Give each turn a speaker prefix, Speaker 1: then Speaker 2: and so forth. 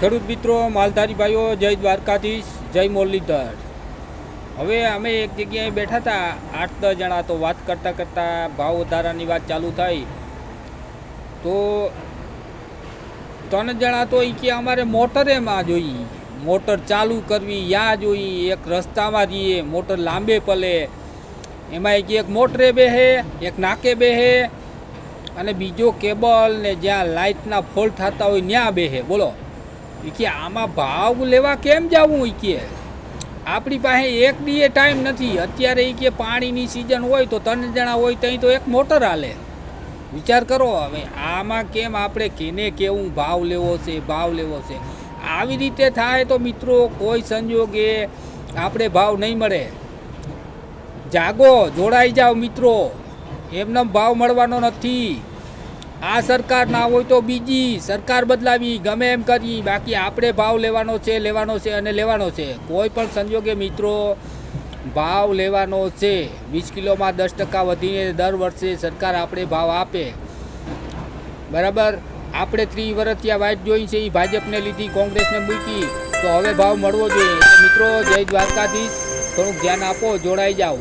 Speaker 1: ખેડૂત મિત્રો, માલધારી ભાઈઓ, જય દ્વારકાધીશ, જય મુરલીધર। હવે અમે એક જગ્યાએ બેઠા હતા, 8-10 જણા, તો વાત કરતાં કરતાં ભાવ વધારાની વાત ચાલુ થઈ। તો 3 જણા તો કે અમારે મોટરેમાં જોઈએ, મોટર ચાલુ કરવી યા જોઈએ, એક રસ્તામાં જઈએ, મોટર લાંબે પલે, એમાં એક મોટરે બેહે, એક નાકે બેહે, અને બીજો કેબલ ને જ્યાં લાઇટના ફોલ્ટ થતા હોય ત્યાં બેહે। બોલો કે આમાં ભાવ લેવા કેમ જવું? કે આપણી પાસે એક દીએ ટાઈમ નથી અત્યારે। કે પાણીની સિઝન હોય તો 3 જણા હોય ત્યાં તો એક મોટર હાલે। વિચાર કરો હવે આમાં કેમ આપણે કેને કેવું ભાવ લેવો છે, ભાવ લેવો છે? આવી રીતે થાય તો મિત્રો કોઈ સંજોગે આપણે ભાવ નહીં મળે। જાગો, જોડાઈ જાઓ મિત્રો, એમને ભાવ મળવાનો નથી। આ સરકાર ના હોય તો બીજી સરકાર બદલાવી, ગમે એમ કરી, બાકી આપણે ભાવ લેવાનો છે, લેવાનો છે અને લેવાનો છે। કોઈ પણ સંજોગે મિત્રો ભાવ લેવાનો છે। 20 કિલોમાં 10% વધીને દર વર્ષે સરકાર આપણે ભાવ આપે, બરાબર। આપણે 30 વર્ષ ત્યાં વાઇટ જોઈ છે, એ ભાજપને લીધી, કોંગ્રેસને મૂકી, તો હવે ભાવ મળવો જોઈએ। મિત્રો જય દ્વારકાધીશ, થોડુંક ધ્યાન આપો, જોડાઈ જાઓ।